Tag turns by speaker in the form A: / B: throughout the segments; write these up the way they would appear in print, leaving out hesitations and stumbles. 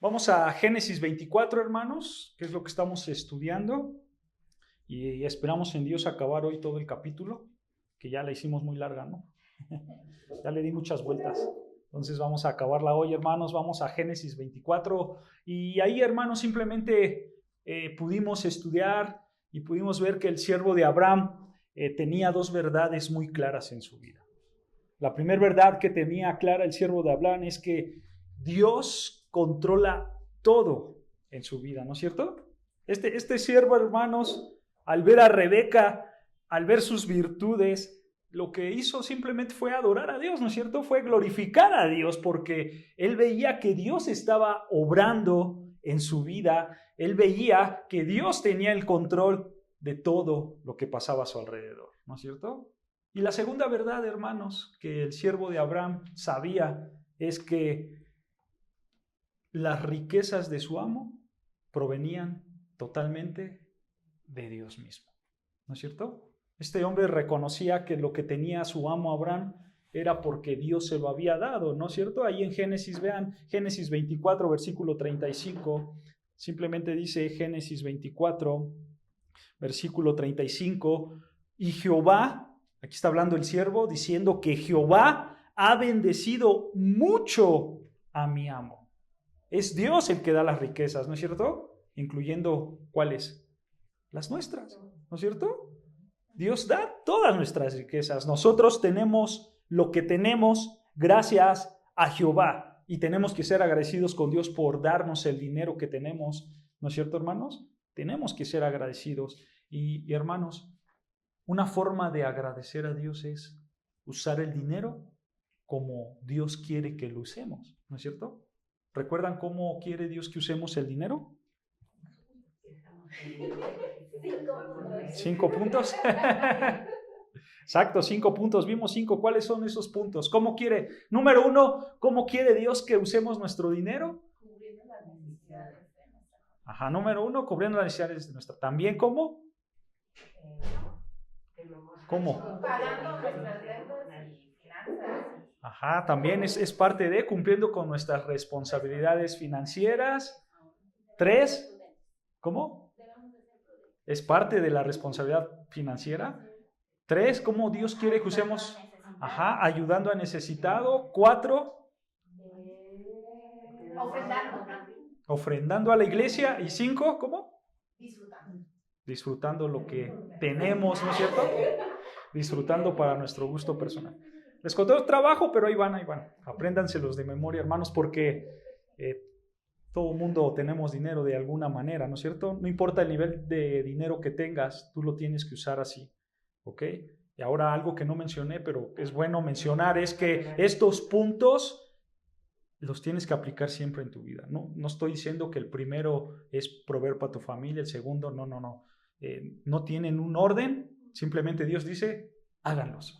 A: Vamos a Génesis 24, hermanos, que es lo que estamos estudiando. Y esperamos en Dios acabar hoy todo el capítulo, que ya la hicimos muy larga, ¿no? Ya le di muchas vueltas. Entonces vamos a acabarla hoy, hermanos. Vamos a Génesis 24. Y ahí, hermanos, simplemente pudimos estudiar y pudimos ver que el siervo de Abraham tenía dos verdades muy claras en su vida. La primera verdad que tenía clara el siervo de Abraham es que Dios controla todo en su vida, ¿no es cierto? Este siervo, hermanos, al ver a Rebeca, al ver sus virtudes, lo que hizo simplemente fue adorar a Dios, ¿no es cierto? Fue glorificar a Dios porque él veía que Dios estaba obrando en su vida, él veía que Dios tenía el control de todo lo que pasaba a su alrededor, ¿no es cierto? Y la segunda verdad, hermanos, que el siervo de Abraham sabía es que las riquezas de su amo provenían totalmente de Dios mismo, ¿no es cierto? Este hombre reconocía que lo que tenía su amo Abraham era porque Dios se lo había dado, ¿no es cierto? Ahí en Génesis, vean, Génesis 24, versículo 35, simplemente dice Génesis 24, versículo 35, y Jehová, aquí está hablando el siervo, diciendo que Jehová ha bendecido mucho a mi amo. Es Dios el que da las riquezas, ¿no es cierto? Incluyendo, ¿cuáles? Las nuestras, ¿no es cierto? Dios da todas nuestras riquezas. Nosotros tenemos lo que tenemos gracias a Jehová y tenemos que ser agradecidos con Dios por darnos el dinero que tenemos, ¿no es cierto, hermanos? Tenemos que ser agradecidos. Y hermanos, una forma de agradecer a Dios es usar el dinero como Dios quiere que lo usemos, ¿no es cierto? ¿Recuerdan cómo quiere Dios que usemos el dinero? 5 puntos. Exacto, 5 puntos. Vimos 5. ¿Cuáles son esos puntos? ¿Cómo quiere? Número 1, ¿cómo quiere Dios que usemos nuestro dinero?
B: Cubriendo las necesidades de nuestra.
A: Ajá, número 1, cubriendo las necesidades de nuestra. ¿También cómo? ¿Cómo?
B: Pagando nuestras deudas y finanzas.
A: Ajá, también es parte de cumpliendo con nuestras responsabilidades financieras. 3, ¿cómo? Es parte de la responsabilidad financiera. 3, ¿cómo Dios quiere que usemos? Ajá, ayudando a necesitado. 4, ofrendando a la iglesia. Y 5, ¿cómo? Disfrutando lo que tenemos, ¿no es cierto? Disfrutando para nuestro gusto personal. Les conté trabajo, pero ahí van. Apréndanselos de memoria, hermanos, porque todo mundo tenemos dinero de alguna manera, ¿no es cierto? No importa el nivel de dinero que tengas, tú lo tienes que usar así, ¿ok? Y ahora algo que no mencioné, pero es bueno mencionar, es que estos puntos los tienes que aplicar siempre en tu vida. No estoy diciendo que el primero es proveer para tu familia, el segundo, no. No tienen un orden, simplemente Dios dice, háganlos,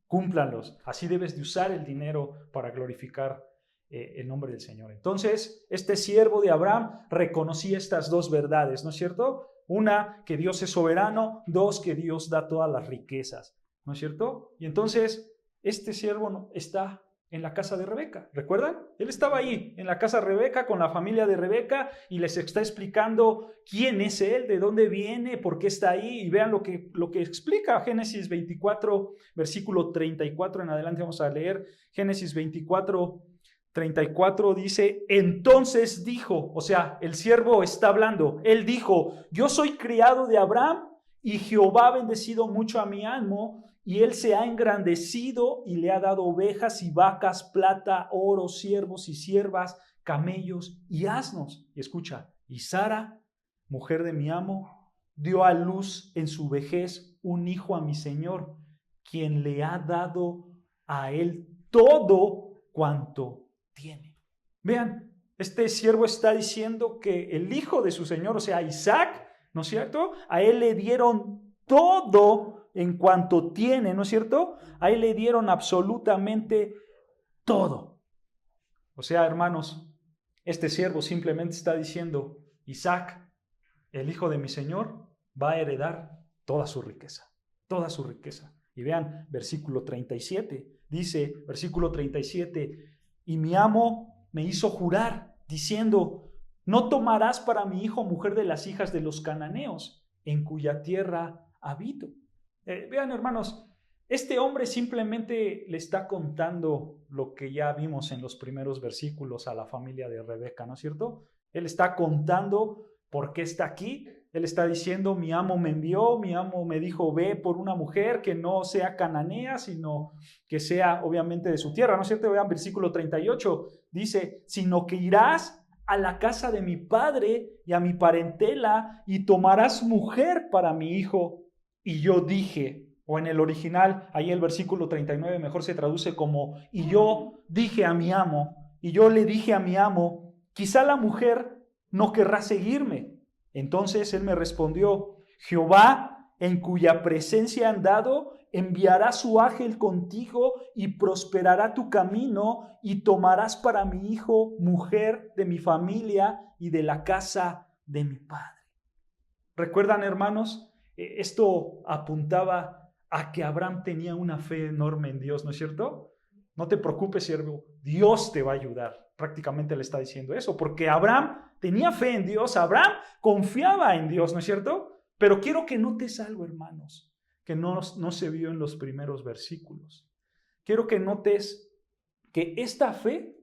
A: cúmplanlos. Así debes de usar el dinero para glorificar el nombre del Señor. Entonces, este siervo de Abraham reconocía estas dos verdades, ¿no es cierto? Una, que Dios es soberano. 2, que Dios da todas las riquezas, ¿no es cierto? Y entonces, este siervo está en la casa de Rebeca, ¿recuerdan? Él estaba ahí, en la casa de Rebeca, con la familia de Rebeca, y les está explicando quién es él, de dónde viene, por qué está ahí, y vean lo que explica Génesis 24, versículo 34 en adelante. Vamos a leer Génesis 24, 34 dice, entonces dijo, o sea, el siervo está hablando, él dijo, yo soy criado de Abraham y Jehová ha bendecido mucho a mi amo y él se ha engrandecido y le ha dado ovejas y vacas, plata, oro, siervos y siervas, camellos y asnos. Y escucha, y Sara, mujer de mi amo, dio a luz en su vejez un hijo a mi señor, quien le ha dado a él todo cuanto tiene. Vean, este siervo está diciendo que el hijo de su señor, o sea, Isaac, ¿no es cierto? A él le dieron todo en cuanto tiene, ¿no es cierto? A él le dieron absolutamente todo. O sea, hermanos, este siervo simplemente está diciendo, Isaac, el hijo de mi señor, va a heredar toda su riqueza, toda su riqueza. Y vean, versículo 37, dice, versículo 37, y mi amo me hizo jurar diciendo: no tomarás para mi hijo mujer de las hijas de los cananeos, en cuya tierra habito. Vean, hermanos, este hombre simplemente le está contando lo que ya vimos en los primeros versículos a la familia de Rebeca, ¿no es cierto? Él está contando por qué está aquí. Él está diciendo: mi amo me envió, mi amo me dijo: ve por una mujer que no sea cananea, sino que sea obviamente de su tierra, ¿no es cierto? Vean versículo 38, dice: sino que irás a la casa de mi padre y a mi parentela y tomarás mujer para mi hijo. Y yo dije, o en el original, ahí el versículo 39 mejor se traduce como: y yo dije a mi amo, y yo le dije a mi amo, quizá la mujer no querrá seguirme. Entonces él me respondió: Jehová, en cuya presencia he andado, enviará su ángel contigo y prosperará tu camino, y tomarás para mi hijo mujer de mi familia y de la casa de mi padre. ¿Recuerdan, hermanos? Esto apuntaba a que Abraham tenía una fe enorme en Dios, ¿no es cierto? No te preocupes, siervo, Dios te va a ayudar. Prácticamente le está diciendo eso, porque Abraham tenía fe en Dios, Abraham confiaba en Dios, ¿no es cierto? Pero quiero que notes algo, hermanos, que no se vio en los primeros versículos. Quiero que notes que esta fe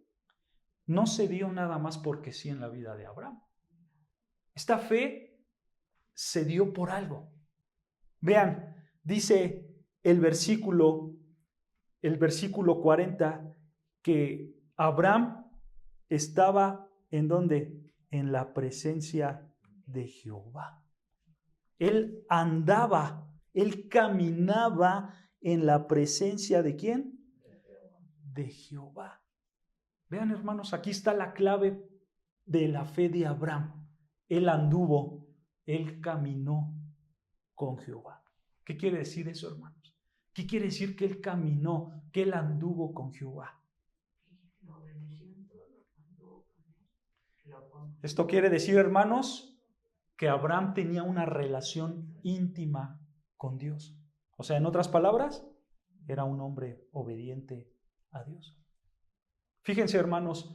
A: no se dio nada más porque sí en la vida de Abraham. Esta fe se dio por algo. Vean, dice el versículo 40, que Abraham estaba ¿en dónde? En la presencia de Jehová. Él andaba, él caminaba en la presencia ¿de quién? De Jehová. Vean, hermanos, aquí está la clave de la fe de Abraham. Él anduvo, él caminó con Jehová. ¿Qué quiere decir eso, hermanos? ¿Qué quiere decir que él caminó, que él anduvo con Jehová? Esto quiere decir, hermanos, que Abraham tenía una relación íntima con Dios. O sea, en otras palabras, era un hombre obediente a Dios. Fíjense, hermanos,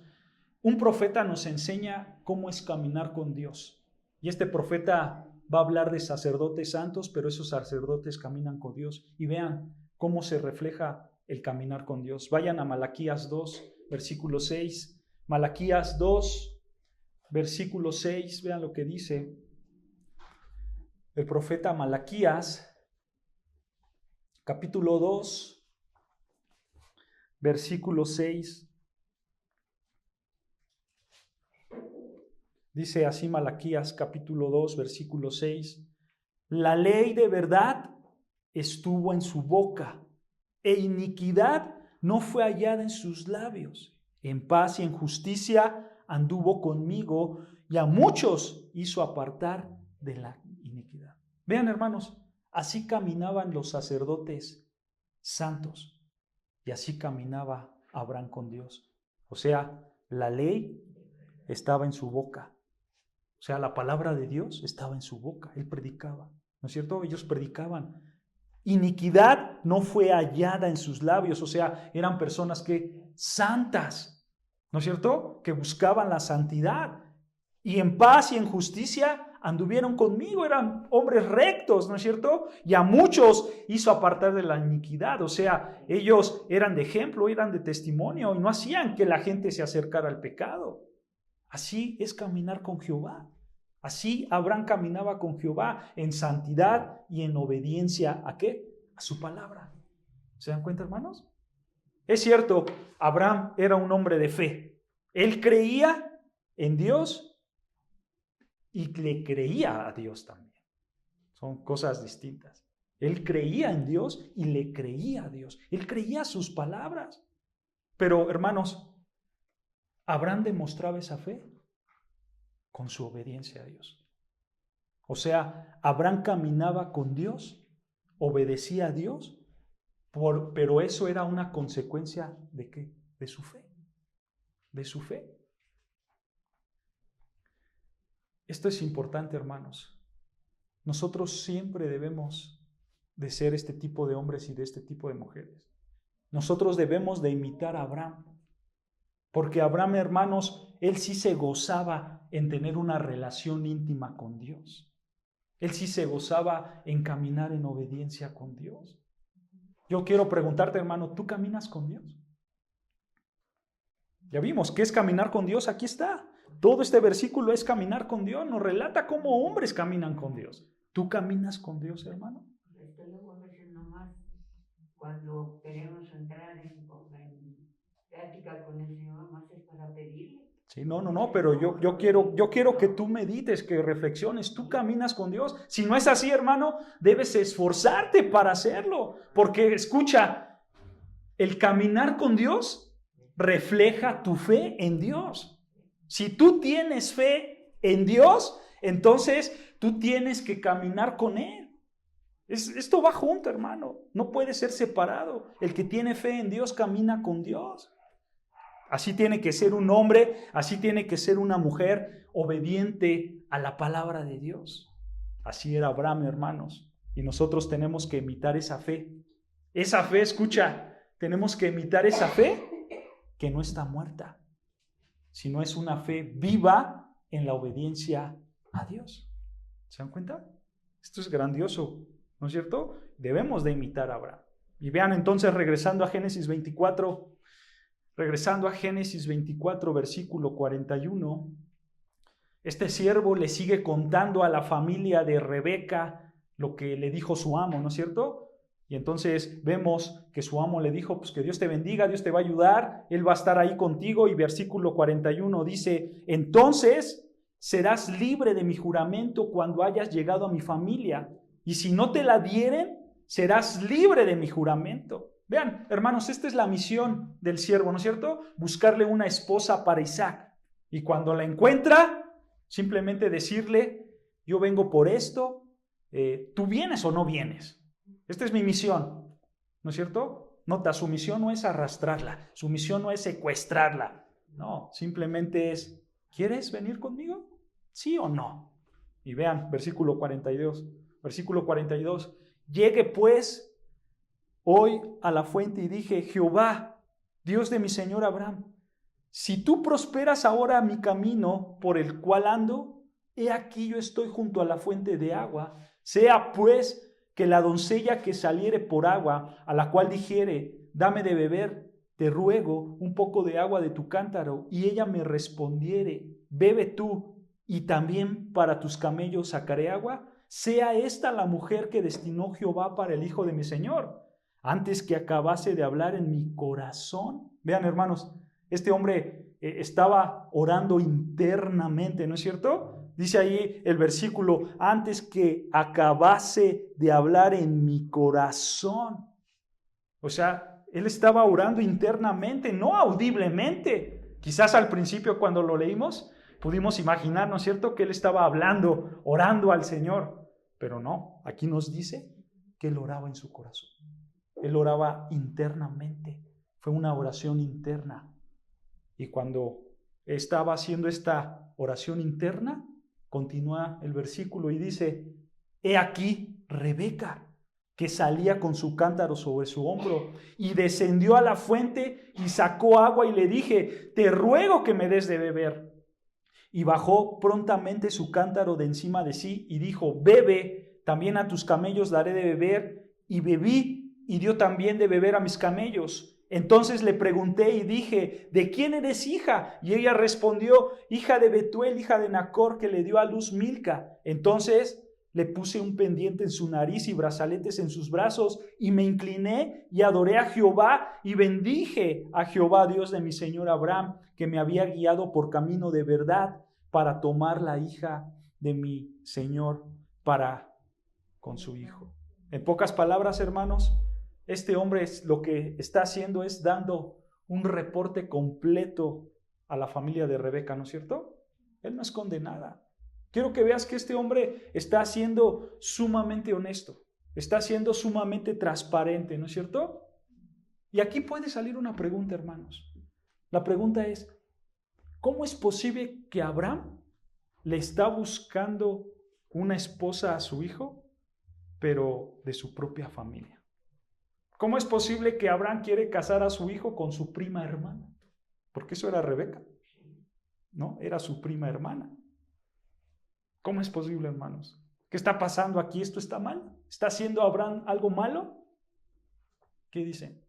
A: un profeta nos enseña cómo es caminar con Dios. Y este profeta va a hablar de sacerdotes santos, pero esos sacerdotes caminan con Dios. Y vean cómo se refleja el caminar con Dios. Vayan a Malaquías 2, versículo 6. Malaquías 2, versículo 6. Vean lo que dice el profeta Malaquías, capítulo 2, versículo 6. Dice así Malaquías capítulo 2, versículo 6. La ley de verdad estuvo en su boca, e iniquidad no fue hallada en sus labios. En paz y en justicia anduvo conmigo, y a muchos hizo apartar de la iniquidad. Vean, hermanos, así caminaban los sacerdotes santos, y así caminaba Abraham con Dios. O sea, la ley estaba en su boca. O sea, la palabra de Dios estaba en su boca. Él predicaba, ¿no es cierto? Ellos predicaban. Iniquidad no fue hallada en sus labios. O sea, eran personas que santas, ¿no es cierto? Que buscaban la santidad. Y en paz y en justicia anduvieron conmigo. Eran hombres rectos, ¿no es cierto? Y a muchos hizo apartar de la iniquidad. O sea, ellos eran de ejemplo, eran de testimonio y no hacían que la gente se acercara al pecado. Así es caminar con Jehová. Así Abraham caminaba con Jehová en santidad y en obediencia ¿a qué? A su palabra. ¿Se dan cuenta, hermanos? Es cierto, Abraham era un hombre de fe. Él creía en Dios y le creía a Dios también. Son cosas distintas. Él creía en Dios y le creía a Dios. Él creía sus palabras. Pero, hermanos, Abraham demostraba esa fe con su obediencia a Dios. O sea, Abraham caminaba con Dios, obedecía a Dios, pero eso era una consecuencia ¿de qué? De su fe. De su fe. Esto es importante, hermanos. Nosotros siempre debemos de ser este tipo de hombres y de este tipo de mujeres. Nosotros debemos de imitar a Abraham. Porque Abraham, hermanos, él sí se gozaba en tener una relación íntima con Dios. Él sí se gozaba en caminar en obediencia con Dios. Yo quiero preguntarte, hermano, ¿tú caminas con Dios? Ya vimos, ¿qué es caminar con Dios? Aquí está. Todo este versículo es caminar con Dios. Nos relata cómo hombres caminan con Dios. ¿Tú caminas con Dios, hermano?
C: Esto luego a veces nomás cuando queremos entrar en plática con el Señor, más es para pedirle.
A: Sí, no, pero yo quiero que tú medites, que reflexiones. Tú caminas con Dios. Si no es así, hermano, debes esforzarte para hacerlo. Porque, escucha, el caminar con Dios refleja tu fe en Dios. Si tú tienes fe en Dios, entonces tú tienes que caminar con Él. Esto va junto, hermano. No puede ser separado. El que tiene fe en Dios camina con Dios. Así tiene que ser un hombre, así tiene que ser una mujer obediente a la palabra de Dios. Así era Abraham, hermanos. Y nosotros tenemos que imitar esa fe. Esa fe, escucha, tenemos que imitar esa fe que no está muerta, sino es una fe viva en la obediencia a Dios. ¿Se dan cuenta? Esto es grandioso, ¿no es cierto? Debemos de imitar a Abraham. Y vean entonces, regresando a Génesis 24, versículo 41, este siervo le sigue contando a la familia de Rebeca lo que le dijo su amo, ¿no es cierto? Y entonces vemos que su amo le dijo, pues que Dios te bendiga, Dios te va a ayudar, Él va a estar ahí contigo. Y versículo 41 dice, entonces serás libre de mi juramento cuando hayas llegado a mi familia. Y si no te la dieren, serás libre de mi juramento. Vean, hermanos, esta es la misión del siervo, ¿no es cierto? Buscarle una esposa para Isaac. Y cuando la encuentra, simplemente decirle, yo vengo por esto, ¿tú vienes o no vienes? Esta es mi misión, ¿no es cierto? Nota, su misión no es arrastrarla, su misión no es secuestrarla. No, simplemente es, ¿quieres venir conmigo? ¿Sí o no? Y vean, versículo 42. Llegue pues hoy a la fuente y dije, Jehová, Dios de mi señor Abraham, si tú prosperas ahora mi camino por el cual ando, he aquí yo estoy junto a la fuente de agua. Sea pues que la doncella que saliere por agua, a la cual dijere, dame de beber, te ruego un poco de agua de tu cántaro, y ella me respondiere, bebe tú, y también para tus camellos sacaré agua, sea esta la mujer que destinó Jehová para el hijo de mi señor. Antes que acabase de hablar en mi corazón. Vean, hermanos, este hombre estaba orando internamente, ¿no es cierto? Dice ahí el versículo, antes que acabase de hablar en mi corazón. O sea, él estaba orando internamente, no audiblemente. Quizás al principio cuando lo leímos pudimos imaginar, ¿no es cierto?, que él estaba hablando, orando al Señor. Pero no, aquí nos dice que él oraba en su corazón. Él oraba internamente. Fue una oración interna. Y cuando estaba haciendo esta oración interna, continúa el versículo y dice, he aquí Rebeca, que salía con su cántaro sobre su hombro, y descendió a la fuente y sacó agua, y le dije, te ruego que me des de beber. Y bajó prontamente su cántaro de encima de sí, y dijo, bebe, también a tus camellos daré de beber. Y bebí, y dio también de beber a mis camellos. Entonces le pregunté y dije, ¿de quién eres hija? Y ella respondió, hija de Betuel, hija de Nacor, que le dio a luz Milca. Entonces le puse un pendiente en su nariz y brazaletes en sus brazos, y me incliné y adoré a Jehová, y bendije a Jehová, Dios de mi señor Abraham, que me había guiado por camino de verdad para tomar la hija de mi señor para con su hijo. En pocas palabras, hermanos, este hombre lo que está haciendo es dando un reporte completo a la familia de Rebeca, ¿no es cierto? Él no esconde nada. Quiero que veas que este hombre está siendo sumamente honesto, está siendo sumamente transparente, ¿no es cierto? Y aquí puede salir una pregunta, hermanos. La pregunta es, ¿cómo es posible que Abraham le está buscando una esposa a su hijo, pero de su propia familia? ¿Cómo es posible que Abraham quiere casar a su hijo con su prima hermana? Porque eso era Rebeca, ¿no? Era su prima hermana. ¿Cómo es posible, hermanos? ¿Qué está pasando aquí? ¿Esto está mal? ¿Está haciendo Abraham algo malo? ¿Qué dicen?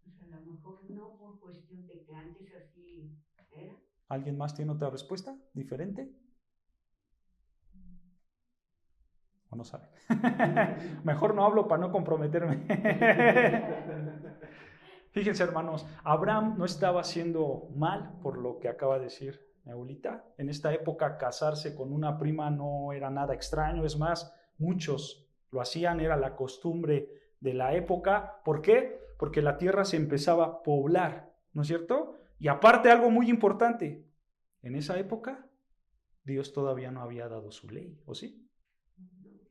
C: Pues a lo mejor no por cuestión de que antes así era.
A: ¿Alguien más tiene otra respuesta diferente? ¿O no saben? Mejor no hablo para no comprometerme. Fíjense, hermanos, Abraham no estaba haciendo mal por lo que acaba de decir mi abuelita. En esta época casarse con una prima no era nada extraño, es más, muchos lo hacían, era la costumbre de la época. ¿Por qué? Porque la tierra se empezaba a poblar, ¿no es cierto? Y aparte algo muy importante, en esa época Dios todavía no había dado su ley, ¿o sí?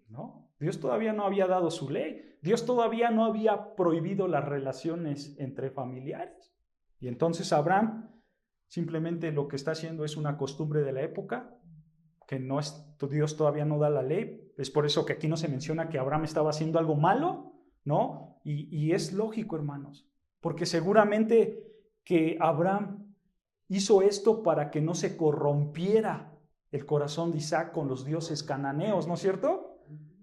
A: No, Dios todavía no había dado su ley. Dios todavía no había prohibido las relaciones entre familiares. Y entonces Abraham simplemente lo que está haciendo es una costumbre de la época, que no es, Dios todavía no da la ley. Es por eso que aquí no se menciona que Abraham estaba haciendo algo malo, ¿no? Y es lógico, hermanos, porque seguramente que Abraham hizo esto para que no se corrompiera el corazón de Isaac con los dioses cananeos, ¿no es cierto?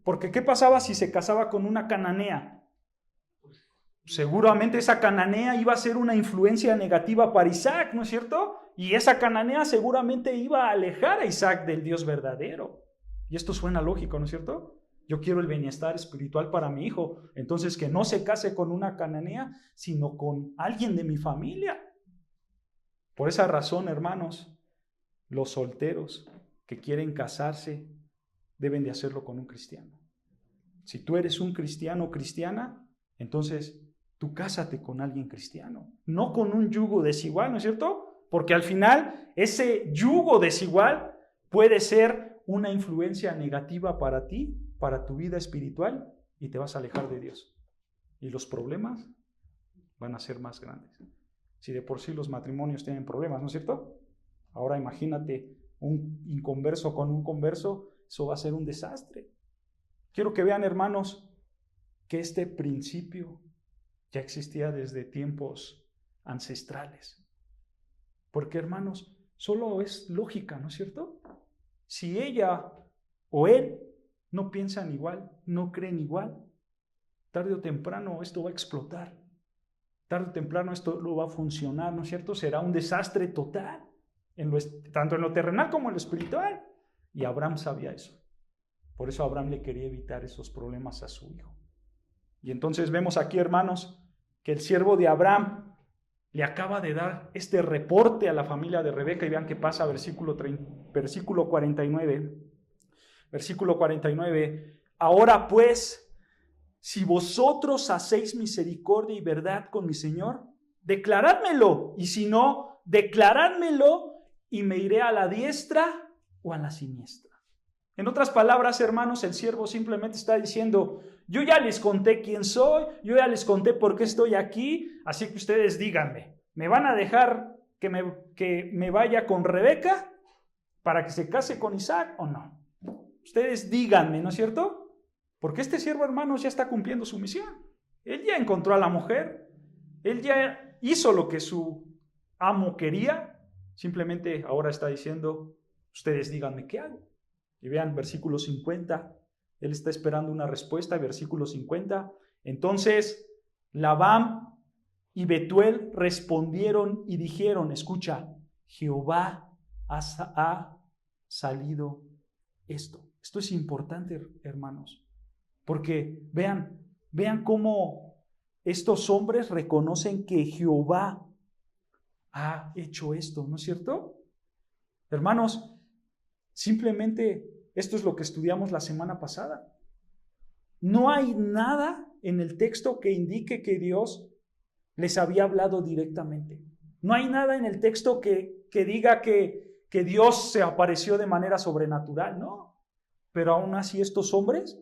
A: Porque ¿qué pasaba si se casaba con una cananea? Seguramente esa cananea iba a ser una influencia negativa para Isaac, ¿no es cierto? Y esa cananea seguramente iba a alejar a Isaac del Dios verdadero. Y esto suena lógico, ¿no es cierto? Yo quiero el bienestar espiritual para mi hijo, entonces que no se case con una cananea, sino con alguien de mi familia. Por esa razón, hermanos, los solteros que quieren casarse deben de hacerlo con un cristiano. Si tú eres un cristiano o cristiana, entonces tú cásate con alguien cristiano, no con un yugo desigual, ¿no es cierto? Porque al final ese yugo desigual puede ser una influencia negativa para ti, para tu vida espiritual, y te vas a alejar de Dios. Y los problemas van a ser más grandes. Si de por sí los matrimonios tienen problemas, ¿no es cierto? Ahora imagínate un inconverso con un converso, eso va a ser un desastre. Quiero que vean, hermanos, que este principio ya existía desde tiempos ancestrales. Porque, hermanos, solo es lógica, ¿no es cierto? Si ella o él no piensan igual, no creen igual, tarde o temprano esto va a explotar. Tarde o temprano esto no va a funcionar, ¿no es cierto? Será un desastre total, tanto en lo terrenal como en lo espiritual. Y Abraham sabía eso. Por eso Abraham le quería evitar esos problemas a su hijo. Y entonces vemos aquí, hermanos, que el siervo de Abraham le acaba de dar este reporte a la familia de Rebeca. Y vean qué pasa, versículo 49. Versículo 49. Ahora pues, si vosotros hacéis misericordia y verdad con mi Señor, declarádmelo. Y si no, declarádmelo y me iré a la diestra o a la siniestra. En otras palabras, hermanos, el siervo simplemente está diciendo, yo ya les conté quién soy, yo ya les conté por qué estoy aquí, así que ustedes díganme, ¿me van a dejar que me vaya con Rebeca para que se case con Isaac o no? Ustedes díganme, ¿no es cierto? Porque este siervo, hermanos, ya está cumpliendo su misión. Él ya encontró a la mujer, él ya hizo lo que su amo quería, simplemente ahora está diciendo, ustedes díganme qué hago. Y vean, versículo 50, él está esperando una respuesta, versículo 50. Entonces, Labán y Betuel respondieron y dijeron, escucha, Jehová ha salido esto. Esto es importante, hermanos, porque vean cómo estos hombres reconocen que Jehová ha hecho esto, ¿no es cierto? Hermanos, simplemente esto es lo que estudiamos la semana pasada. No hay nada en el texto que indique que Dios les había hablado directamente. No hay nada en el texto que diga que Dios se apareció de manera sobrenatural, no. Pero aún así estos hombres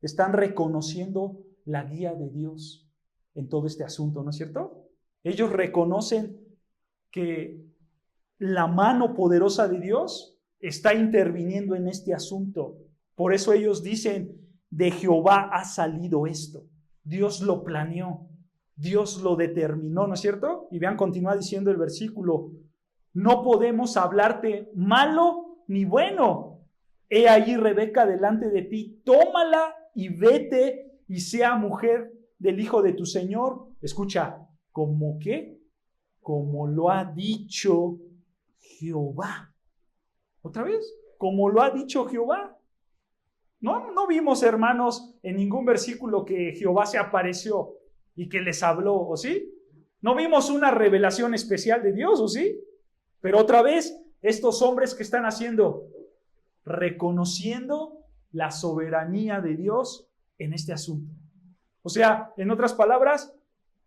A: están reconociendo la guía de Dios en todo este asunto, ¿no es cierto? Ellos reconocen que la mano poderosa de Dios está interviniendo en este asunto. Por eso ellos dicen, de Jehová ha salido esto. Dios lo planeó. Dios lo determinó, ¿no es cierto? Y vean, continúa diciendo el versículo, no podemos hablarte malo ni bueno. He ahí Rebeca delante de ti, tómala y vete y sea mujer del hijo de tu Señor. Escucha, ¿cómo qué? Como lo ha dicho Jehová. ¿Otra vez? Como lo ha dicho Jehová. No vimos, hermanos, en ningún versículo que Jehová se apareció y que les habló, ¿o sí? No vimos una revelación especial de Dios, ¿o sí? Pero otra vez, estos hombres que están haciendo, reconociendo la soberanía de Dios en este asunto. O sea, en otras palabras,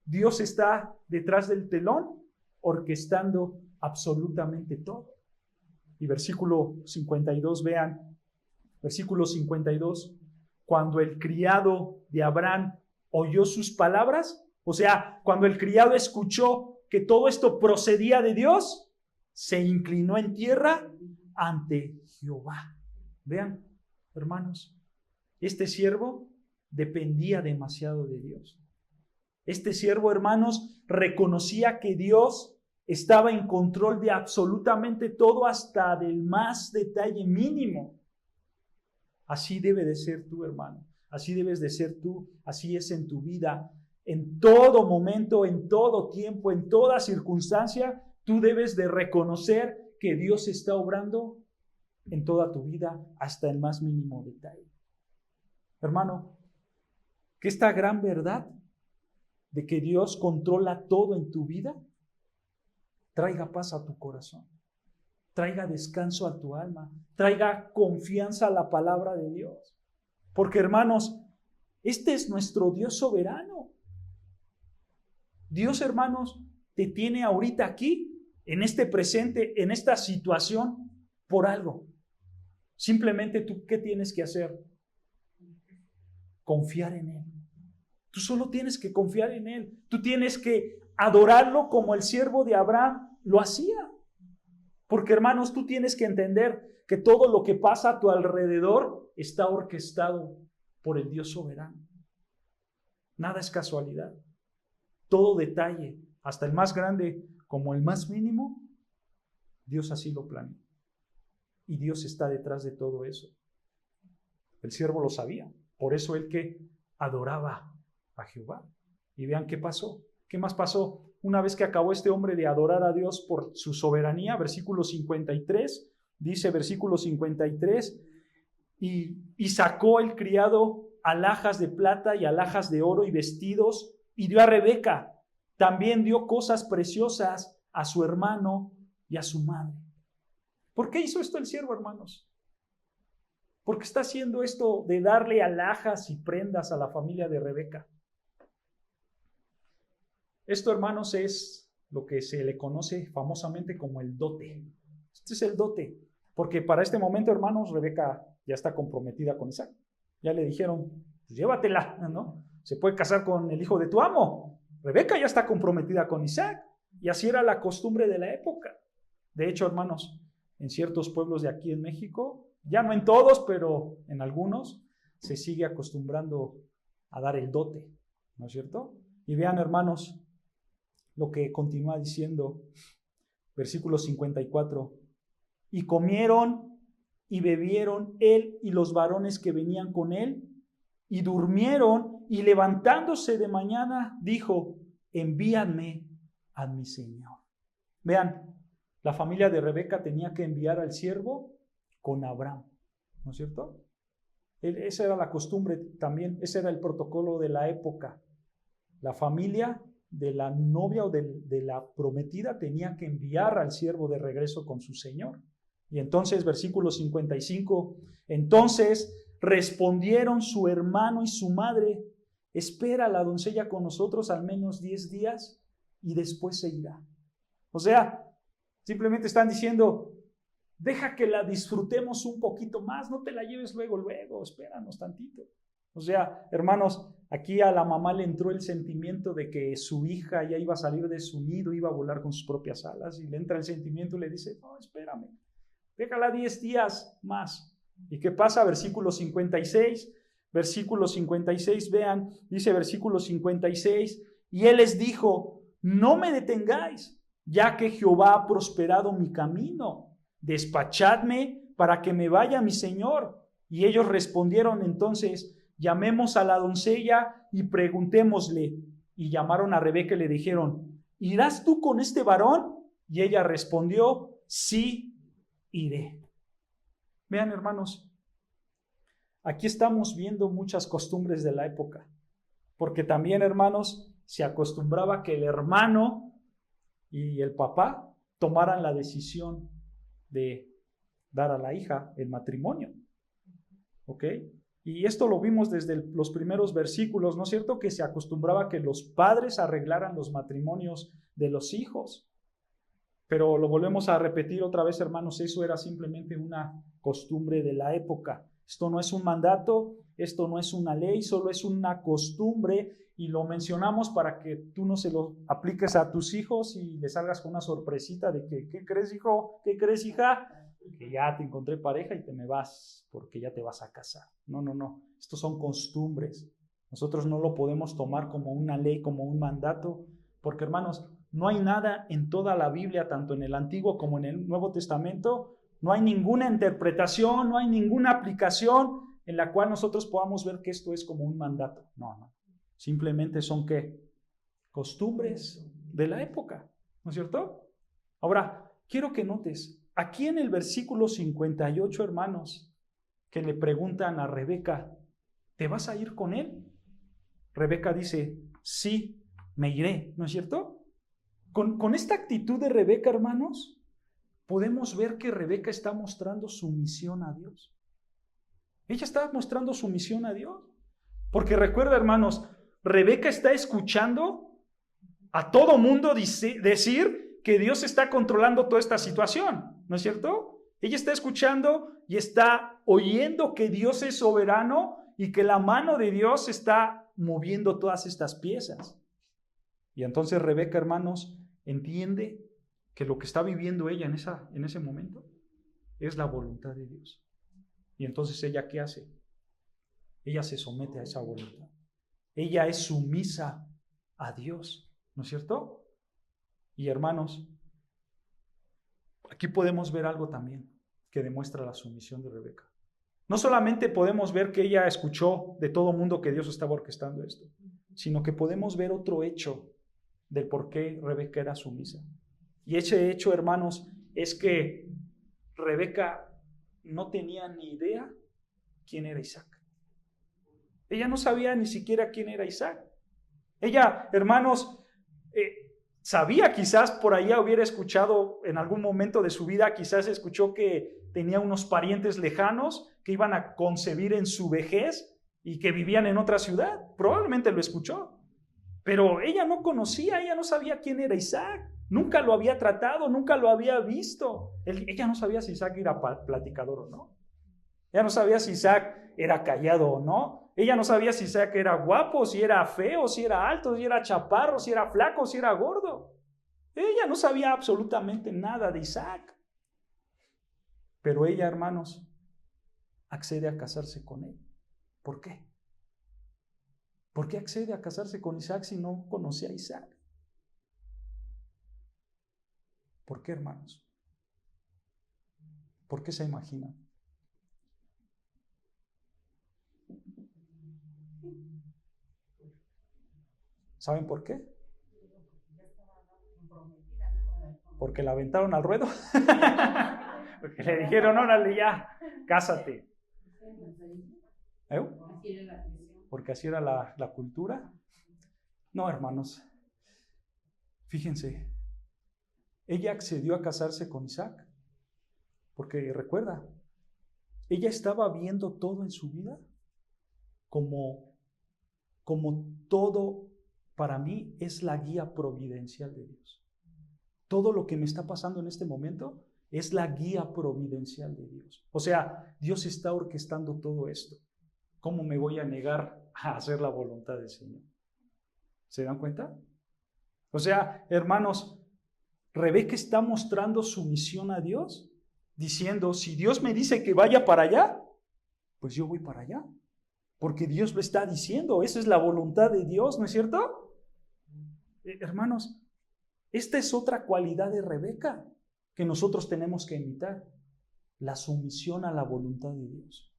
A: Dios está detrás del telón, orquestando absolutamente todo. Y versículo 52, vean, versículo 52, cuando el criado de Abraham oyó sus palabras, o sea, cuando el criado escuchó que todo esto procedía de Dios, se inclinó en tierra ante Jehová. Vean, hermanos, este siervo dependía demasiado de Dios. Este siervo, hermanos, reconocía que Dios estaba en control de absolutamente todo, hasta del más detalle mínimo. Así debe de ser tú, hermano. Así debes de ser tú. Así es en tu vida. En todo momento, en todo tiempo, en toda circunstancia, tú debes de reconocer que Dios está obrando en toda tu vida hasta el más mínimo detalle. Hermano, que esta gran verdad de que Dios controla todo en tu vida traiga paz a tu corazón, traiga descanso a tu alma, traiga confianza a la palabra de Dios. Porque, hermanos, este es nuestro Dios soberano. Dios, hermanos, te tiene ahorita aquí, en este presente, en esta situación, por algo. Simplemente tú, ¿qué tienes que hacer? Confiar en Él. Tú solo tienes que confiar en Él. Tú tienes que adorarlo como el siervo de Abraham lo hacía. Porque, hermanos, tú tienes que entender que todo lo que pasa a tu alrededor está orquestado por el Dios soberano. Nada es casualidad. Todo detalle, hasta el más grande como el más mínimo, Dios así lo planeó. Y Dios está detrás de todo eso. El siervo lo sabía. Por eso él que adoraba a Jehová. Y vean qué pasó. ¿Qué más pasó? Una vez que acabó este hombre de adorar a Dios por su soberanía, versículo 53, dice versículo 53, y sacó el criado alhajas de plata y alhajas de oro y vestidos, y dio a Rebeca. También dio cosas preciosas a su hermano y a su madre. ¿Por qué hizo esto el siervo, hermanos? ¿Por qué está haciendo esto de darle alhajas y prendas a la familia de Rebeca? Esto, hermanos, es lo que se le conoce famosamente como el dote. Este es el dote, porque para este momento, hermanos, Rebeca ya está comprometida con Isaac. Ya le dijeron, pues llévatela, ¿no? Se puede casar con el hijo de tu amo. Rebeca ya está comprometida con Isaac, y así era la costumbre de la época. De hecho, hermanos, en ciertos pueblos de aquí en México, ya no en todos, pero en algunos, se sigue acostumbrando a dar el dote, ¿no es cierto? Y vean, hermanos, lo que continúa diciendo, versículo 54, y comieron y bebieron él y los varones que venían con él, y durmieron, y levantándose de mañana, dijo, envíadme a mi señor. Vean, la familia de Rebeca tenía que enviar al siervo con Abraham, ¿no es cierto? Esa era la costumbre también, ese era el protocolo de la época. La familia de la novia o de la prometida tenía que enviar al siervo de regreso con su señor. Y entonces, versículo 55, entonces respondieron su hermano y su madre, espera la doncella con nosotros al menos 10 días y después se irá. O sea, simplemente están diciendo, deja que la disfrutemos un poquito más, no te la lleves luego, espéranos tantito. O sea, hermanos, aquí a la mamá le entró el sentimiento de que su hija ya iba a salir de su nido, iba a volar con sus propias alas, y le entra el sentimiento y le dice, no, espérame, déjala 10 días más. ¿Y qué pasa? Versículo 56, vean, dice versículo 56, Y él les dijo: no me detengáis, ya que Jehová ha prosperado mi camino. Despachadme para que me vaya mi señor. Y ellos respondieron entonces: llamemos a la doncella y preguntémosle. Y llamaron a Rebeca y le dijeron: ¿irás tú con este varón? Y ella respondió: sí, iré. Vean, hermanos, aquí estamos viendo muchas costumbres de la época, porque también, hermanos, se acostumbraba que el hermano y el papá tomaran la decisión de dar a la hija el matrimonio. ¿Ok? Y esto lo vimos desde los primeros versículos, ¿no es cierto? Que se acostumbraba que los padres arreglaran los matrimonios de los hijos. Pero lo volvemos a repetir otra vez, hermanos, eso era simplemente una costumbre de la época. Esto no es un mandato, esto no es una ley, solo es una costumbre, y lo mencionamos para que tú no se lo apliques a tus hijos y les salgas con una sorpresita de que, ¿qué crees, hijo? ¿Qué crees, hija? Que ya te encontré pareja y te me vas porque ya te vas a casar. No, no, no. Estos son costumbres. Nosotros no lo podemos tomar como una ley, como un mandato, porque, hermanos, no hay nada en toda la Biblia, tanto en el Antiguo como en el Nuevo Testamento, no hay ninguna interpretación, no hay ninguna aplicación en la cual nosotros podamos ver que esto es como un mandato. No, no. Simplemente son, ¿qué? Costumbres de la época, ¿no es cierto? Ahora, quiero que notes, aquí en el versículo 58, hermanos, que le preguntan a Rebeca: ¿te vas a ir con él? Rebeca dice: sí, me iré, ¿no es cierto? Con esta actitud de Rebeca, hermanos, podemos ver que Rebeca está mostrando sumisión a Dios. Ella está mostrando sumisión a Dios. Porque recuerda, hermanos, Rebeca está escuchando a todo mundo decir que Dios está controlando toda esta situación, ¿no es cierto? Ella está escuchando y está oyendo que Dios es soberano y que la mano de Dios está moviendo todas estas piezas. Y entonces Rebeca, hermanos, entiende que lo que está viviendo ella en ese momento es la voluntad de Dios. Y entonces ella, ¿qué hace? Ella se somete a esa voluntad. Ella es sumisa a Dios, ¿no es cierto? Y hermanos, aquí podemos ver algo también que demuestra la sumisión de Rebeca. No solamente podemos ver que ella escuchó de todo mundo que Dios estaba orquestando esto, sino que podemos ver otro hecho del por qué Rebeca era sumisa. Y ese hecho, hermanos, es que Rebeca no tenía ni idea quién era Isaac. Ella no sabía ni siquiera quién era Isaac. Ella, hermanos, sabía, quizás por allá hubiera escuchado en algún momento de su vida, quizás escuchó que tenía unos parientes lejanos que iban a concebir en su vejez y que vivían en otra ciudad. Probablemente lo escuchó. Pero ella no conocía, ella no sabía quién era Isaac. Nunca lo había tratado, nunca lo había visto. Ella no sabía si Isaac era platicador o no. Ella no sabía si Isaac era callado o no. Ella no sabía si Isaac era guapo, si era feo, si era alto, si era chaparro, si era flaco, si era gordo. Ella no sabía absolutamente nada de Isaac. Pero ella, hermanos, accede a casarse con él. ¿Por qué? ¿Por qué accede a casarse con Isaac si no conocía a Isaac? ¿Por qué, hermanos? ¿Por qué se imaginan? ¿Saben por qué? Porque la aventaron al ruedo. Porque le dijeron: órale ya, cásate. Porque así era la cultura. No, hermanos. Fíjense. Ella accedió a casarse con Isaac. Porque recuerda, ella estaba viendo todo en su vida como todo para mí es la guía providencial de Dios. Todo lo que me está pasando en este momento es la guía providencial de Dios. O sea, Dios está orquestando todo esto. ¿Cómo me voy a negar a hacer la voluntad del Señor? ¿Se dan cuenta? O sea, hermanos, Rebeca está mostrando sumisión a Dios, diciendo: si Dios me dice que vaya para allá, pues yo voy para allá. Porque Dios lo está diciendo, esa es la voluntad de Dios, ¿no es cierto? Hermanos, esta es otra cualidad de Rebeca que nosotros tenemos que imitar: la sumisión a la voluntad de Dios.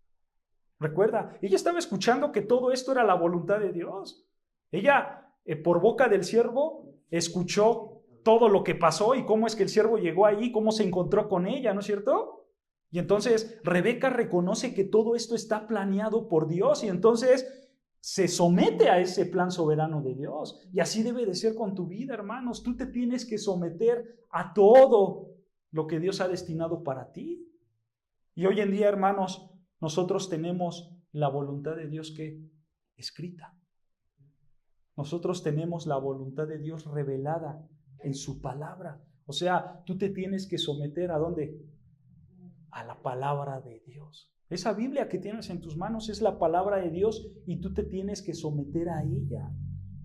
A: Recuerda, ella estaba escuchando que todo esto era la voluntad de Dios. Ella, por boca del siervo, escuchó todo lo que pasó y cómo es que el siervo llegó ahí, cómo se encontró con ella, ¿no es cierto? Y entonces Rebeca reconoce que todo esto está planeado por Dios y entonces se somete a ese plan soberano de Dios. Y así debe de ser con tu vida, hermanos. Tú te tienes que someter a todo lo que Dios ha destinado para ti. Y hoy en día, hermanos, nosotros tenemos la voluntad de Dios que escrita. Nosotros tenemos la voluntad de Dios revelada en su palabra. O sea, tú te tienes que someter ¿a dónde? A la palabra de Dios. Esa Biblia que tienes en tus manos es la palabra de Dios y tú te tienes que someter a ella.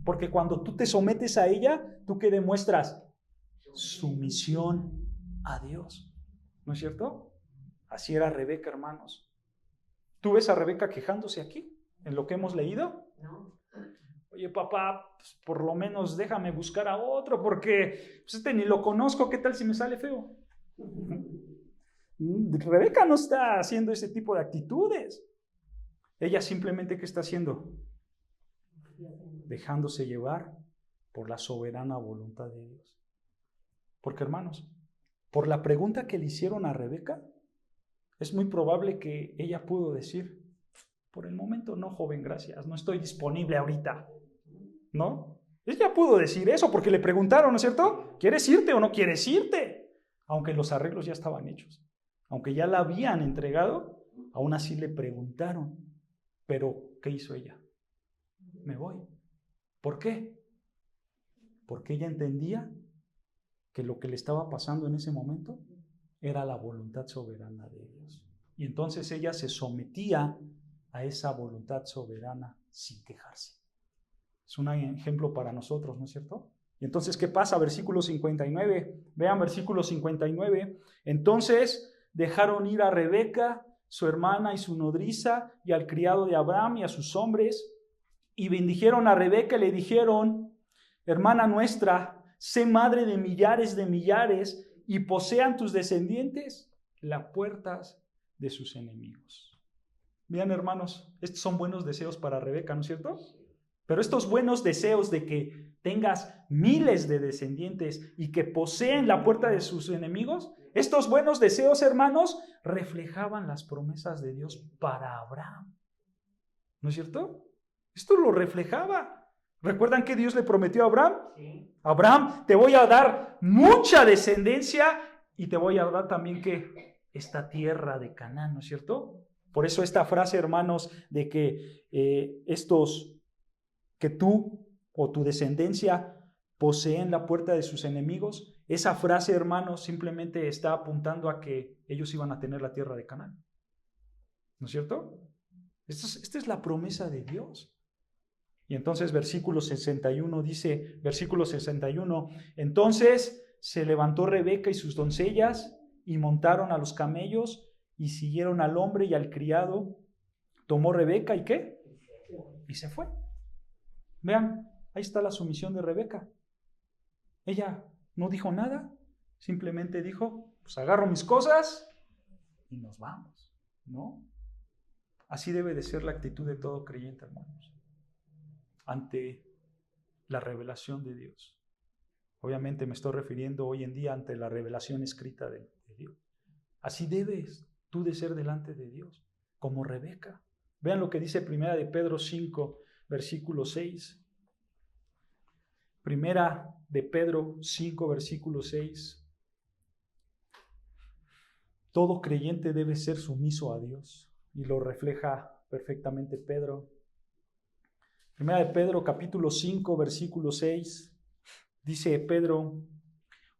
A: Porque cuando tú te sometes a ella, ¿tú qué demuestras? Sumisión a Dios. ¿No es cierto? Así era Rebeca, hermanos. ¿Tú ves a Rebeca quejándose aquí, en lo que hemos leído?
C: No.
A: Oye, papá, pues por lo menos déjame buscar a otro, porque pues ni lo conozco, ¿qué tal si me sale feo? Rebeca no está haciendo ese tipo de actitudes. Ella simplemente, ¿qué está haciendo? Dejándose llevar por la soberana voluntad de Dios. Porque, hermanos, por la pregunta que le hicieron a Rebeca, es muy probable que ella pudo decir: por el momento no, joven, gracias, no estoy disponible ahorita. ¿No? Ella pudo decir eso porque le preguntaron, ¿no es cierto? ¿Quieres irte o no quieres irte? Aunque los arreglos ya estaban hechos, aunque ya la habían entregado, aún así le preguntaron. Pero, ¿qué hizo ella? Me voy. ¿Por qué? Porque ella entendía que lo que le estaba pasando en ese momento era la voluntad soberana de Dios. Y entonces ella se sometía a esa voluntad soberana sin quejarse. Es un ejemplo para nosotros, ¿no es cierto? Y entonces, ¿qué pasa? Versículo 59. Vean versículo 59. Entonces dejaron ir a Rebeca, su hermana y su nodriza, y al criado de Abraham y a sus hombres, y bendijeron a Rebeca y le dijeron: hermana nuestra, sé madre de millares, y posean tus descendientes las puertas de sus enemigos. Vean, hermanos, estos son buenos deseos para Rebeca, ¿no es cierto? Pero estos buenos deseos de que tengas miles de descendientes y que poseen la puerta de sus enemigos, estos buenos deseos, hermanos, reflejaban las promesas de Dios para Abraham. ¿No es cierto? Esto lo reflejaba. ¿Recuerdan que Dios le prometió a Abraham?
C: Sí.
A: Abraham, te voy a dar mucha descendencia y te voy a dar también que esta tierra de Canaán, ¿no es cierto? Por eso esta frase, hermanos, de que que tú o tu descendencia poseen la puerta de sus enemigos, esa frase, hermanos, simplemente está apuntando a que ellos iban a tener la tierra de Canaán. ¿No es cierto? Esta es la promesa de Dios. Y entonces versículo 61 dice, versículo 61, entonces se levantó Rebeca y sus doncellas y montaron a los camellos y siguieron al hombre y al criado. Tomó Rebeca y ¿qué? Y se fue. Vean, ahí está la sumisión de Rebeca. Ella no dijo nada, simplemente dijo, pues agarro mis cosas y nos vamos, ¿no? Así debe de ser la actitud de todo creyente, hermanos, ante la revelación de Dios. Obviamente me estoy refiriendo hoy en día ante la revelación escrita de Dios. Así debes tú de ser delante de Dios, como Rebeca. Vean lo que dice Primera de Pedro 5, versículo 6. Primera de Pedro 5, versículo 6. Todo creyente debe ser sumiso a Dios y lo refleja perfectamente Pedro. Primera de Pedro capítulo 5, versículo 6. Dice Pedro: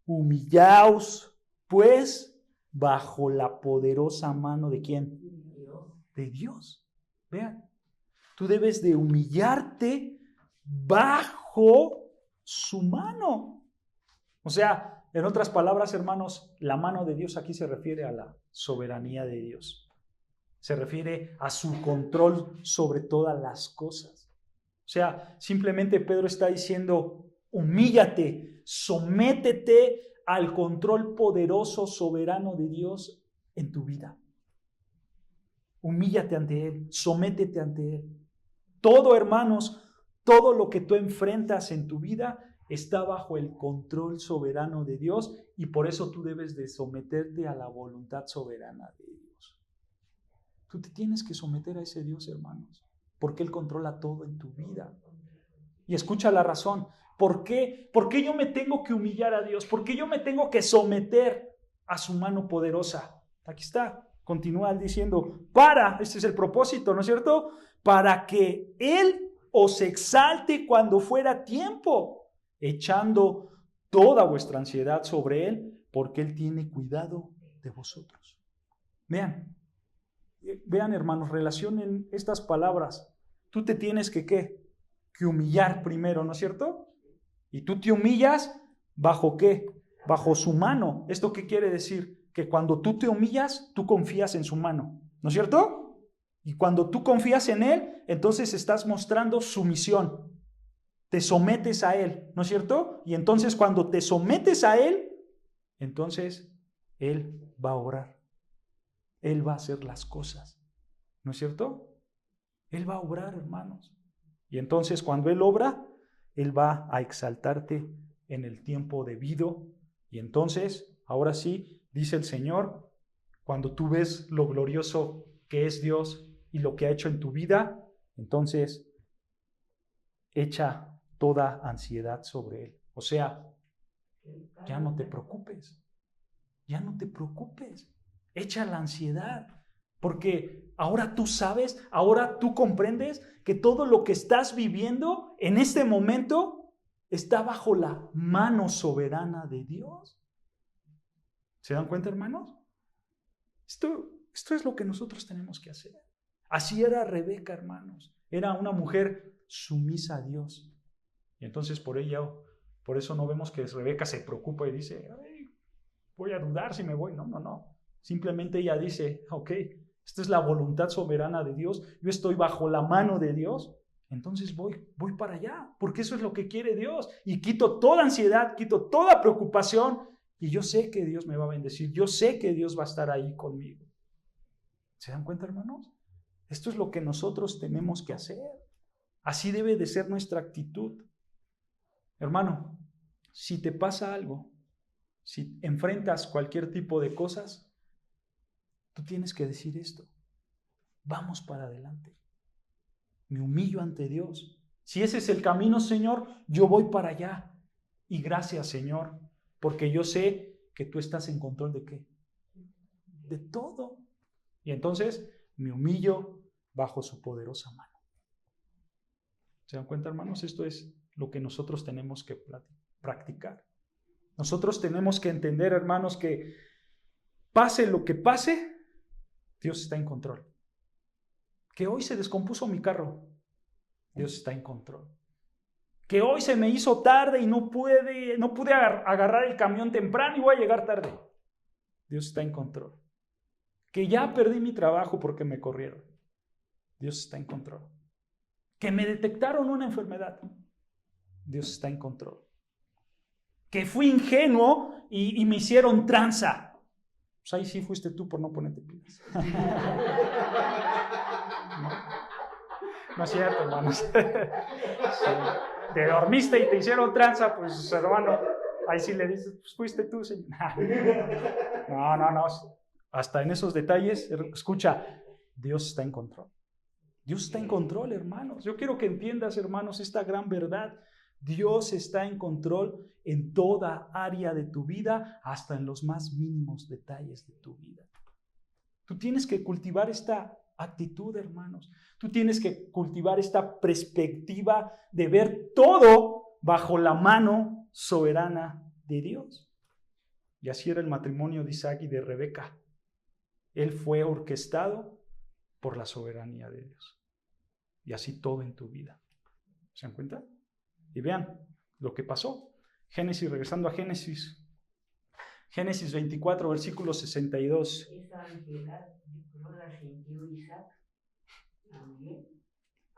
A: humillaos pues bajo la poderosa mano ¿de quién? De Dios. Vean, tú debes de humillarte bajo su mano. O sea, en otras palabras, hermanos, la mano de Dios aquí se refiere a la soberanía de Dios. Se refiere a su control sobre todas las cosas. O sea, simplemente Pedro está diciendo, Humíllate, sométete al control poderoso, soberano de Dios en tu vida. Humíllate ante Él, sométete ante Él. Todo, hermanos, todo lo que tú enfrentas en tu vida está bajo el control soberano de Dios y por eso tú debes de someterte a la voluntad soberana de Dios. Tú te tienes que someter a ese Dios, hermanos, porque Él controla todo en tu vida. Y escucha la razón. ¿Por qué? ¿Por qué yo me tengo que humillar a Dios? ¿Por qué yo me tengo que someter a su mano poderosa? Aquí está. Continúa diciendo, este es el propósito, ¿no es cierto? Para que Él os exalte cuando fuera tiempo, echando toda vuestra ansiedad sobre Él, porque Él tiene cuidado de vosotros. Vean, hermanos, relacionen estas palabras. Tú te tienes que humillar primero, ¿no es cierto? Y tú te humillas, ¿bajo qué? Bajo su mano. ¿Esto qué quiere decir? Que cuando tú te humillas, tú confías en su mano, ¿no es cierto? Y cuando tú confías en Él, entonces estás mostrando sumisión. Te sometes a Él, ¿no es cierto? Y entonces cuando te sometes a Él, entonces Él va a obrar. Él va a hacer las cosas, ¿no es cierto? Él va a obrar, hermanos. Y entonces cuando Él obra, Él va a exaltarte en el tiempo debido. Y entonces, ahora sí, dice el Señor, cuando tú ves lo glorioso que es Dios y lo que ha hecho en tu vida, entonces echa toda ansiedad sobre Él. O sea, ya no te preocupes. Ya no te preocupes. Echa la ansiedad. Porque ahora tú sabes, ahora tú comprendes que todo lo que estás viviendo en este momento está bajo la mano soberana de Dios. ¿Se dan cuenta, hermanos? Esto es lo que nosotros tenemos que hacer. Así era Rebeca, hermanos. Era una mujer sumisa a Dios. Y entonces por eso no vemos que Rebeca se preocupa y dice, ay, voy a dudar si me voy. No. Simplemente ella dice, ok, esta es la voluntad soberana de Dios, yo estoy bajo la mano de Dios, entonces voy para allá, porque eso es lo que quiere Dios. Y quito toda ansiedad, quito toda preocupación, y yo sé que Dios me va a bendecir, yo sé que Dios va a estar ahí conmigo. ¿Se dan cuenta, hermanos? Esto es lo que nosotros tenemos que hacer. Así debe de ser nuestra actitud. Hermano, si te pasa algo, si enfrentas cualquier tipo de cosas, tú tienes que decir esto: vamos para adelante. Me humillo ante Dios. Si ese es el camino, Señor, yo voy para allá. Y gracias, Señor, porque yo sé que tú estás en control de ¿qué? De todo. Y entonces me humillo bajo su poderosa mano. ¿Se dan cuenta, hermanos? Esto es lo que nosotros tenemos que practicar. Nosotros tenemos que entender, hermanos, que pase lo que pase, Dios está en control. Que hoy se descompuso mi carro, Dios está en control. Que hoy se me hizo tarde y no pude agarrar el camión temprano y voy a llegar tarde, Dios está en control. Que ya perdí mi trabajo porque me corrieron, Dios está en control. Que me detectaron una enfermedad, Dios está en control. Que fui ingenuo y me hicieron tranza, pues ahí sí fuiste tú por no ponerte pilas. No es cierto, hermanos. Sí. Te dormiste y te hicieron tranza, pues hermano, ahí sí le dices, pues fuiste tú, señor. No. Hasta en esos detalles, escucha, Dios está en control. Dios está en control, hermanos. Yo quiero que entiendas, hermanos, esta gran verdad. Dios está en control en toda área de tu vida, hasta en los más mínimos detalles de tu vida. Tú tienes que cultivar esta actitud, hermanos. Tú tienes que cultivar esta perspectiva de ver todo bajo la mano soberana de Dios. Y así era el matrimonio de Isaac y de Rebeca. Él fue orquestado por la soberanía de Dios. Y así todo en tu vida. ¿Se dan cuenta? Y vean lo que pasó. Regresando a Génesis 24, versículo 62.
C: Esa ansiedad no la sintió Isaac también.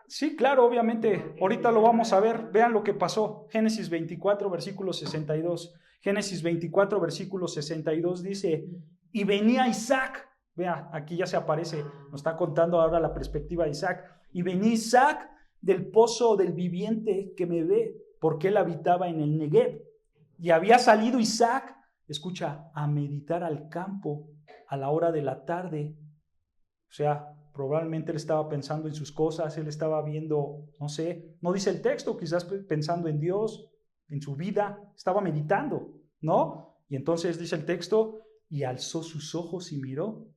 A: Sí, claro, obviamente. Ahorita lo vamos a ver. Vean lo que pasó. Génesis 24, versículo 62. Génesis 24, versículo 62 dice, y venía Isaac. Vea, aquí ya se aparece, nos está contando ahora la perspectiva de Isaac. Y venía Isaac del pozo del viviente que me ve, porque él habitaba en el Negev. Y había salido Isaac, escucha, a meditar al campo a la hora de la tarde. O sea, probablemente él estaba pensando en sus cosas, él estaba viendo, no sé, no dice el texto, quizás pensando en Dios, en su vida, estaba meditando, ¿no? Y entonces dice el texto, y alzó sus ojos y miró,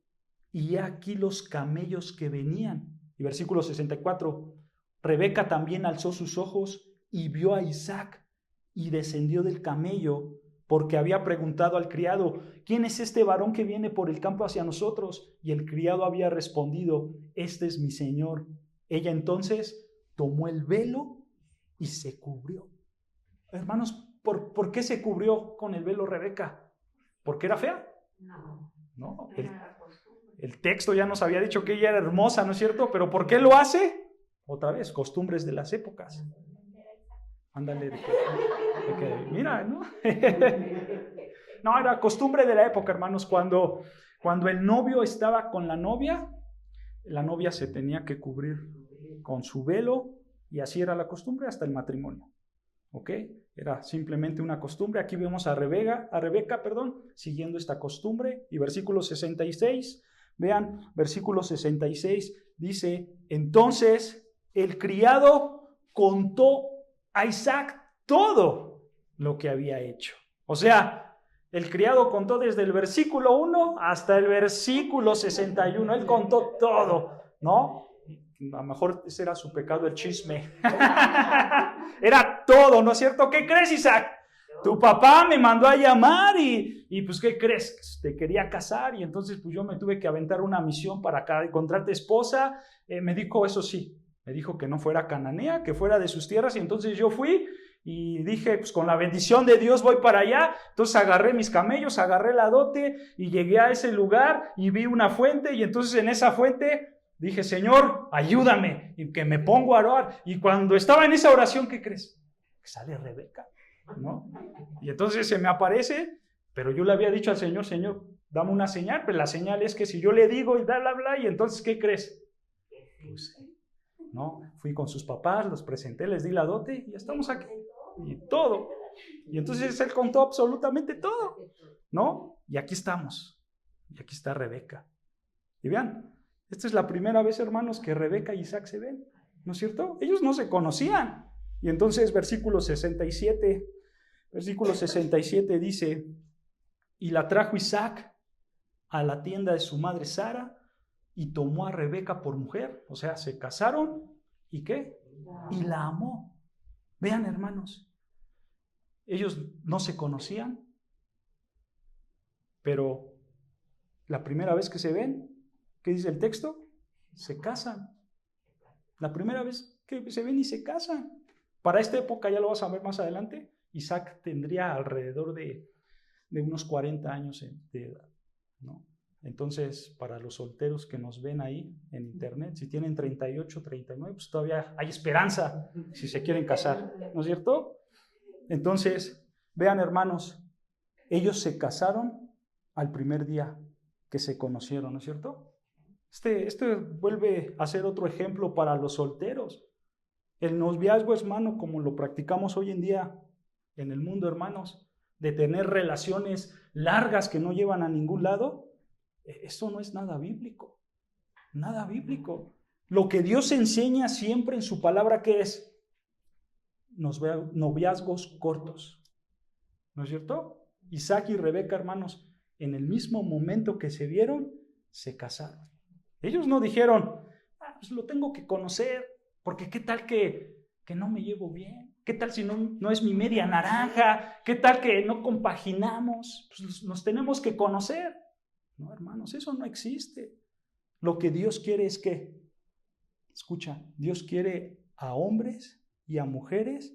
A: y he aquí los camellos que venían. Y versículo 64, Rebeca también alzó sus ojos y vio a Isaac, y descendió del camello, porque había preguntado al criado, ¿quién es este varón que viene por el campo hacia nosotros? Y el criado había respondido, este es mi señor. Ella entonces tomó el velo y se cubrió. Hermanos, ¿por qué se cubrió con el velo Rebeca? ¿Porque era fea? No. El texto ya nos había dicho que ella era hermosa, ¿no es cierto? ¿Pero por qué lo hace? Otra vez, costumbres de las épocas. Ándale, mira, ¿no? No, era costumbre de la época, hermanos, cuando el novio estaba con la novia se tenía que cubrir con su velo, y así era la costumbre hasta el matrimonio, ¿ok? Era simplemente una costumbre. Aquí vemos a Rebeca, siguiendo esta costumbre. Y versículo 66, vean, versículo 66, dice, entonces el criado contó a Isaac todo lo que había hecho. O sea, el criado contó desde el versículo 1 hasta el versículo 61. Él contó todo, ¿no? A lo mejor ese era su pecado, el chisme. Era todo, ¿no es cierto? ¿Qué crees, Isaac? Tu papá me mandó a llamar y pues, ¿qué crees? Te quería casar, y entonces pues yo me tuve que aventar una misión para encontrarte esposa. Me dijo, eso sí, me dijo que no fuera cananea, que fuera de sus tierras, y entonces yo fui y dije, pues con la bendición de Dios voy para allá. Entonces agarré mis camellos, agarré la dote y llegué a ese lugar y vi una fuente, y entonces en esa fuente dije, Señor, ayúdame, y que me pongo a orar. Y cuando estaba en esa oración, ¿qué crees? Que sale Rebeca, ¿no? Y entonces se me aparece, pero yo le había dicho al Señor, Señor, dame una señal. Pero la señal es que si yo le digo y bla, bla, bla, y entonces, ¿qué crees? Pues, ¿no? Fui con sus papás, los presenté, les di la dote y ya estamos aquí. Y todo. Y entonces él contó absolutamente todo, ¿no? Y aquí estamos. Y aquí está Rebeca. Y vean, esta es la primera vez, hermanos, que Rebeca y Isaac se ven, ¿no es cierto? Ellos no se conocían. Y entonces versículo 67 dice, y la trajo Isaac a la tienda de su madre Sara, y tomó a Rebeca por mujer. O sea, se casaron, ¿y qué? Y la amó. Vean, hermanos, ellos no se conocían, pero la primera vez que se ven, ¿qué dice el texto? Se casan. La primera vez que se ven y se casan. Para esta época, ya lo vas a ver más adelante, Isaac tendría alrededor de unos 40 años de edad, ¿no? Entonces, para los solteros que nos ven ahí en internet, si tienen 38, 39, pues todavía hay esperanza si se quieren casar, ¿no es cierto? Entonces, vean, hermanos, ellos se casaron al primer día que se conocieron, ¿no es cierto? Este vuelve a ser otro ejemplo para los solteros. El noviazgo, hermano, como lo practicamos hoy en día en el mundo, hermanos, de tener relaciones largas que no llevan a ningún lado, eso no es nada bíblico. Nada bíblico. Lo que Dios enseña siempre en su palabra, ¿qué es? Noviazgos cortos. ¿No es cierto? Isaac y Rebeca, hermanos, en el mismo momento que se vieron, se casaron. Ellos no dijeron, pues lo tengo que conocer, porque qué tal que no me llevo bien, qué tal si no es mi media naranja, qué tal que no compaginamos, pues nos tenemos que conocer. No, hermanos, eso no existe. Lo que Dios quiere es que, escucha, Dios quiere a hombres y a mujeres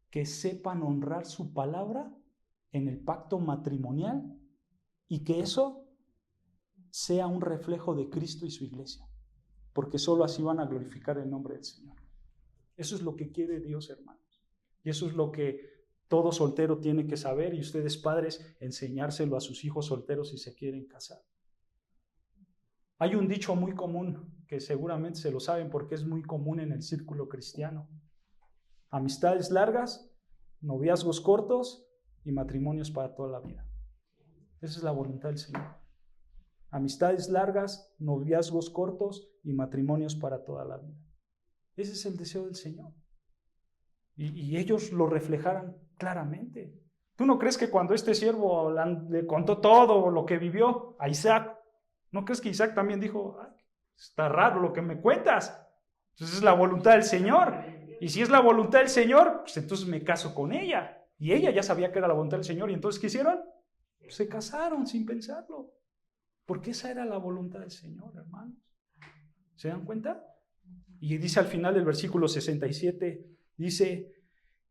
A: que sepan honrar su palabra en el pacto matrimonial, y que eso sea un reflejo de Cristo y su iglesia. porque solo así van a glorificar el nombre del Señor. Eso es lo que quiere Dios, hermanos. Y eso es lo que todo soltero tiene que saber, y ustedes padres, enseñárselo a sus hijos solteros si se quieren casar. Hay un dicho muy común, que seguramente se lo saben porque es muy común en el círculo cristiano. Amistades largas, noviazgos cortos y matrimonios para toda la vida. Esa es la voluntad del Señor. Amistades largas, noviazgos cortos y matrimonios para toda la vida. Ese es el deseo del Señor. Y ellos lo reflejaron claramente. ¿Tú no crees que cuando este siervo le contó todo lo que vivió a Isaac, no crees que Isaac también dijo, ay, está raro lo que me cuentas? Entonces es la voluntad del Señor. Y si es la voluntad del Señor, pues entonces me caso con ella. Y ella ya sabía que era la voluntad del Señor. ¿Y entonces qué hicieron? Se casaron sin pensarlo. Porque esa era la voluntad del Señor, hermanos. ¿Se dan cuenta? Y dice al final del versículo 67, dice,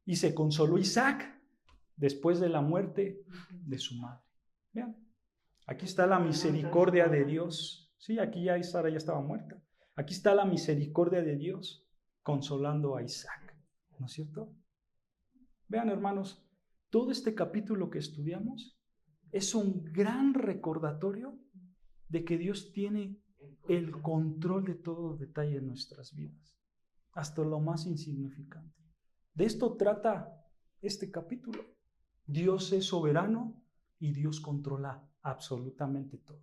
A: y se consoló Isaac después de la muerte de su madre. Vean, aquí está la misericordia de Dios. Sí, aquí ya Sara ya estaba muerta. Aquí está la misericordia de Dios consolando a Isaac. ¿No es cierto? Vean, hermanos, todo este capítulo que estudiamos es un gran recordatorio de que Dios tiene el control de todo detalle en nuestras vidas, hasta lo más insignificante. De esto trata este capítulo. Dios es soberano y Dios controla absolutamente todo.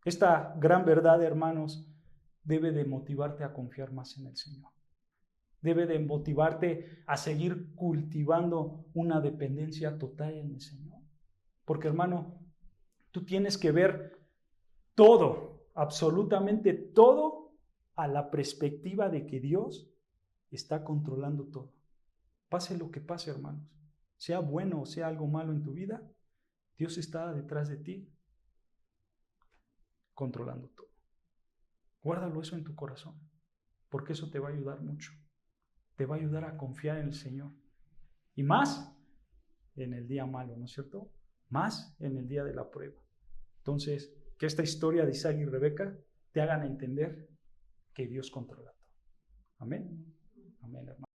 A: Esta gran verdad, hermanos, debe de motivarte a confiar más en el Señor. Debe de motivarte a seguir cultivando una dependencia total en el Señor. Porque, hermano, tú tienes que ver todo, absolutamente todo, a la perspectiva de que Dios está controlando todo. Pase lo que pase, hermanos. Sea bueno o sea algo malo en tu vida, Dios está detrás de ti, controlando todo. Guárdalo eso en tu corazón, porque eso te va a ayudar mucho. Te va a ayudar a confiar en el Señor. Y más en el día malo, ¿no es cierto? Más en el día de la prueba. Entonces, que esta historia de Isaac y Rebeca te hagan entender que Dios controla todo. Amén. Amén, hermano.